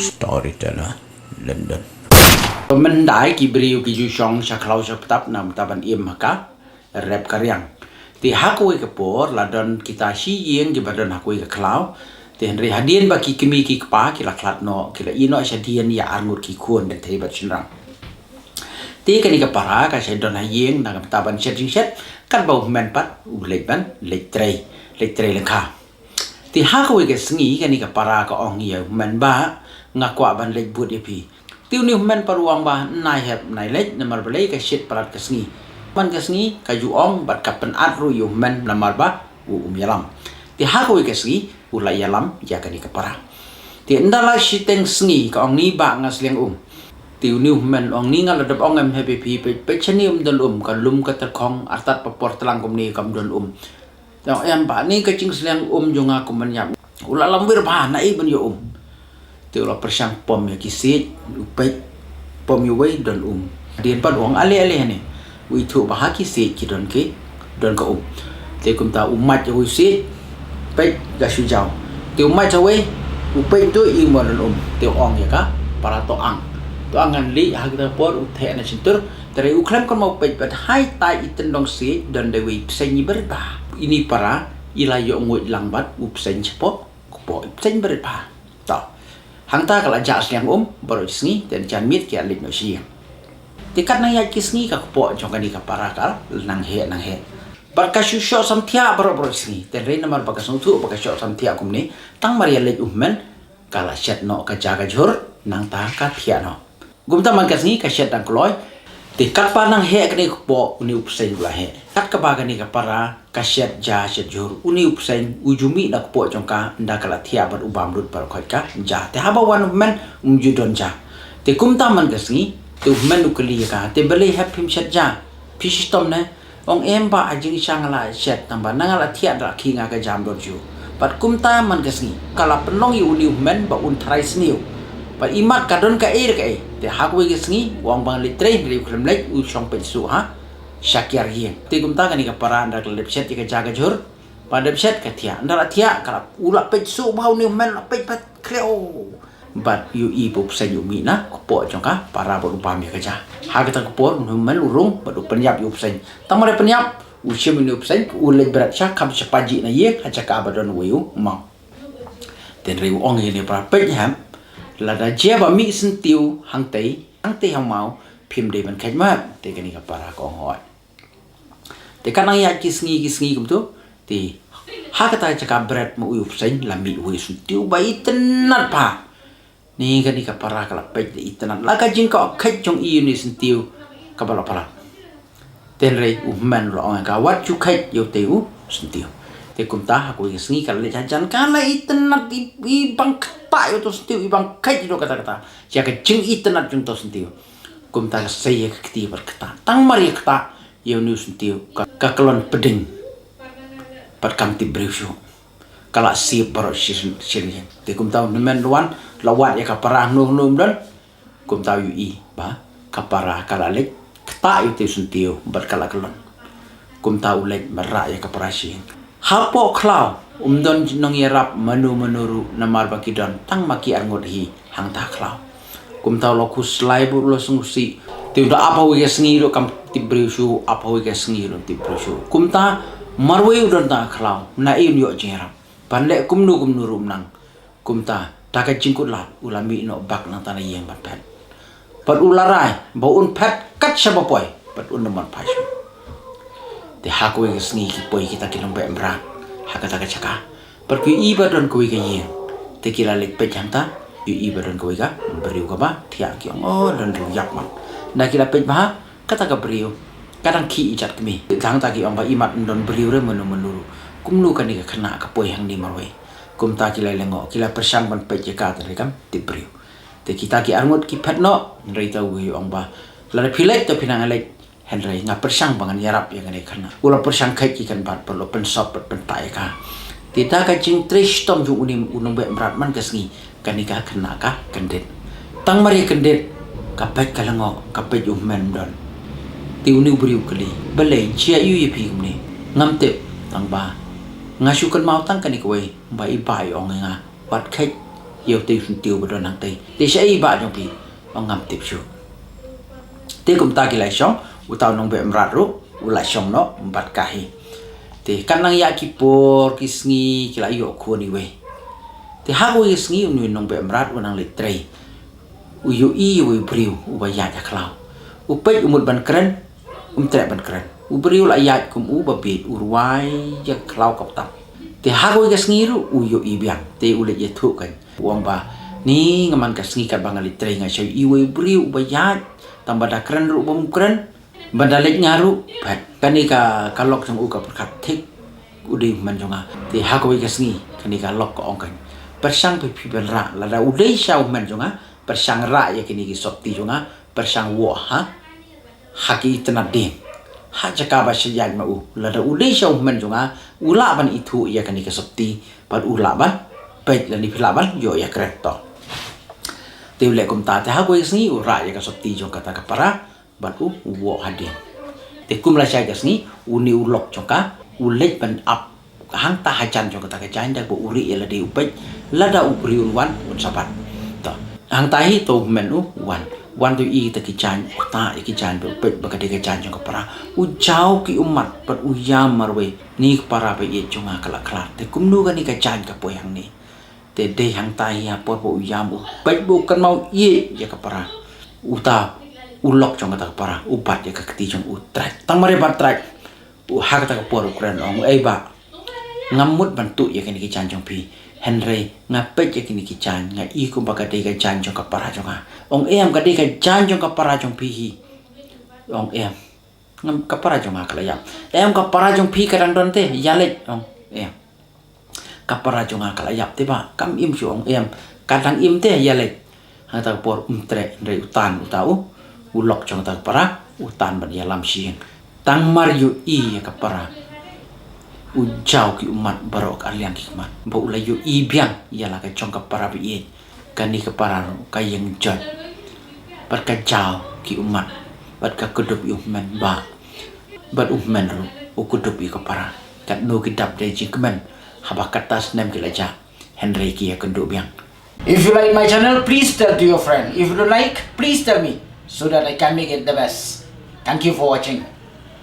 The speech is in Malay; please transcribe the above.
Storyteller London. Mình đại kỳ brio kỳ du song sa khlau sa tap nam taban im haka rap karyang. Ti hakui ke por la don kita si yeng ki badon hakui ke khlau. Ti henry hadien ba ki kimi ki pa ki la klat no ki la ino sa dien ya angut ki kuon de thei bat chinrang. Ti ka ni ka para ka sa don ha yeng na taban setting set kan bau men pat u lek ban lek trei leng kha. Ti hakui ke sngi ka ni ka para ka ong ye men ba ngakwa ban lek but ye pi. Tiu ni men paruang ba nai hep nai lek na mar balai ka shit parat ka sngi man ka sngi ka ju ong bat ka pen at ru yu men na mar ba yalam ti ha ko ka sngi u la yalam ya ka ni ka para ti ndala shiteng sngi ka ong ni ba ngas leng tiu ni men ong ni ngal dap ong em happy pe chani don ka lum ka ta khong atat pa por tlang kom ni kam don dong em ba ni ka ching sleng junga ko man yam u la lam wir ba na i ban yo Tiu la persang pom ya kisit upet pom yu wei don dien pan uang ale ne ui thu ba kisit ki don ka te kum ta umat ui sit pe ga shu jao tiu mai cha wei upet tu i mo don tiu ong ya ka para to ang li ha kita por u the na cintur tere u klam kon mau pe pat hai tai iten dong si don de wi psen berba ini para ila yo ngoi langbat u psen chepo ko psen berba ta hang ta kala jas yang baru sngi dan jan mit ki alit no si tikat nang ya kisngi ka po jong kani ka para kal nang he bar ka shu sho sam thia baru sngi ten re namar ba ka sung thu ba ka sho sam thia kum ni tang maria let men kala shet no ka jaga jur nang ta ka thia no gum ta man ka sngi ka shet dang kloi tikat pa nang he ka ni po uni upsen la he kat ka ba ka ni ka para ka shet ja shet jur uni upsen ujumi na po jong ka nda kala thia bar ubam lut par khoi ka ja te haba wan men ju don ja te kum ta man ka sngi tu men ukli ka te bele hap him shet ja pistom ne ong em ba ajing sang la shet tamba nang la thia da kinga ka jam dor ju pat kum ta man ka sngi kala penong yu ni men ba un thrai sniu pa imat ka don ka te hakwe ka sngi wang bang litre ri khlam lek u chong pe su ha shakyar yin te kum ta ka ni ka para ndak lep shet ka jaga jur pa lep shet ka thia ndala thia kala ula pe su bau ni men pe pat kleo but you ibu sen yu mi na ko jong ka para bo upam ya kaja ha ka ta ko no men urung ba do penyap yu sen tamare penyap u chim ni sen u le berat sha kam cha paji na ye ha cha ka ba don wiu ma ten riu ong ye ni pra pe ham la da je ba mi sen tiu hang tei hang mau phim de ban khai ma te ka ni ka para ko hoi te ka nang ya kisngi kum tu ti ha ka ta cha ka berat mu yu sen la mi wi sun tiu ba itenat pa ni kan ni ka para kala pej itanan la ka jing ka khet jong i ni sentiu ka bala para ten re men lo ang ka wat chu khet yo teu sentiu te kum ta ha ko sngi ka le jan ka la itanan i bang ta yo to sentiu i bang khet do kata ja ka jing itanan jong to sentiu kum ta se ye ka ti bar kata tang mari kata yo nu sentiu ka kelon peding par kam ti breu kala si parot shin te kum ta men luan lawat ya kapara num dan kum ta yu i ba kapara kala lek kta yu te suntiu bar kala kelon kum ta ulek mara ya kapara shin hapo klau don nong yerap menuru namar bakidon tang maki angot hi hang ta klau kum ta lo ku slai bu lo sungsi te da apa wi sngi ro kam ti brushu apa wi sngi ro ti brushu kum ta marwe don ta klau na in yo jerap pandek kum nu rum nang kum ta taka jingkut lat ulami no bak nang tanah yang pat pat ularai bau un pat kat saba poi pat un man pashu te hakwe sngi ki poi kita kilom be mra hakata ka chaka par ki iba don ko ke yen te kila lek pe janta yu iba don ko ga beriu ka ba thia ki don ru yak ma na kila pe ba kata ka beriu kadang ki ijat kemi tang ta ki ong ba imat don beriu re menuru kum nu kan ni ka khana ka poi hang ni marwe kum ta kila lengo kila persang ban pe ka ta rekam ti beriu te kita ki arngot ki phat no rei ta wi ong ba la philek to pinang alek henry nga persang bangan yarap yang ne khana ula persang khai ki kan bat perlo pen sop pen tai ka kita ka jing trish tom ju unim unong be mrat man ka sngi kanika khana ka kendet tang mari kendet ka pet ka lengo ka pet u men don ti uni beriu kali bele chia yu ye phi ni ngam te tang ba nga shu kan mau tang kanik wei ba i bai ong nga wat khai yêu tiêu sun tiêu bờ don hang tây te sai ba jong pi ong ngam tip chu te kum ta ki lai shong u tau nong be mrat ru u lai shong no bat ka hi te kan nang ya ki por ki sngi ki lai yo khu ni we te ha ko ki sngi u nong be mrat u nang le trei u yu i u briu u ba ya klau u pe u mut ban kren tre ban kren u briu la ya kum u ba bit u ruai ya klau kap tap te ha ko ki sngi ru u yu i biang te u le ye thu kan uang ba ni ngaman ka sngi kat bangali trei nga shau i u briu u ba ya tambah dah keren ru bom keren bandalik ngaru pat kani ka kalok sang uka perkat thik udi manjonga ti hakoi ka sngi kani ka lok ko ongkan persang pe pibel ra la da udai shau manjonga persang ra ya kini ki sopti jonga persang wo ha haki tenadin ha jaka ba syaj ma u la da udai shau manjonga ula ban itu ya kani ka sopti pat ula ban pet la ni phila ban yo ya kret to te le kum ta ha ko sngi u ra ya ka sopti jong kata ka para ban u wo hadin te kum la sai ka sngi u ni u lok jong ka u let ban up hang ta ha chan jong kata ka chan da bo uri ya la de u pet la da u pri u wan un sabat to hang ta hi to men u wan tu i ta ki chan ta ki chan bo pet ba ka de ka chan jong ka para u jao ki umat pat u yam marwe ni para ba ye jong ka la klar te kum nu ka ni ka chan ka po yang ni te de hang tai ya por bo yam u pet bu kan mau ye ya ka para u ta u lok jong ka para u bat ya ka ti jong u trai tang mare bat trai u ha ka ta ka por ukran ong ei ba ngamut bantu ya kan ki chan jong pi henry ngapet ya kini ki chan nga i ku ba ka de ka chan jong ka para jong ong em ka de ka chan jong ka para jong pi hi ong em ngam ka para jong ka la yam em ka para jong pi ka dang don te ya le ong em kapara jonga kala yap te ba kam im chuang em kadang im te ya le ha ta por tre re utan utau ulok jong ta para utan ban ya lam sieng tang mar yu i kapara u jao ki umat barok aliang ki mat bo ula yu i biang ya la ka jong kapara bi e kani kapara ka yang jot pat ka jao ki umat pat ka kudup yu men ba bat men ru u kudup i kapara kat no ki dap de jikmen habakatas nem kilaja Henry kia kenduk biang. If you like my channel, please tell to your friend. If you don't like, please tell me so that I can make it the best. Thank you for watching.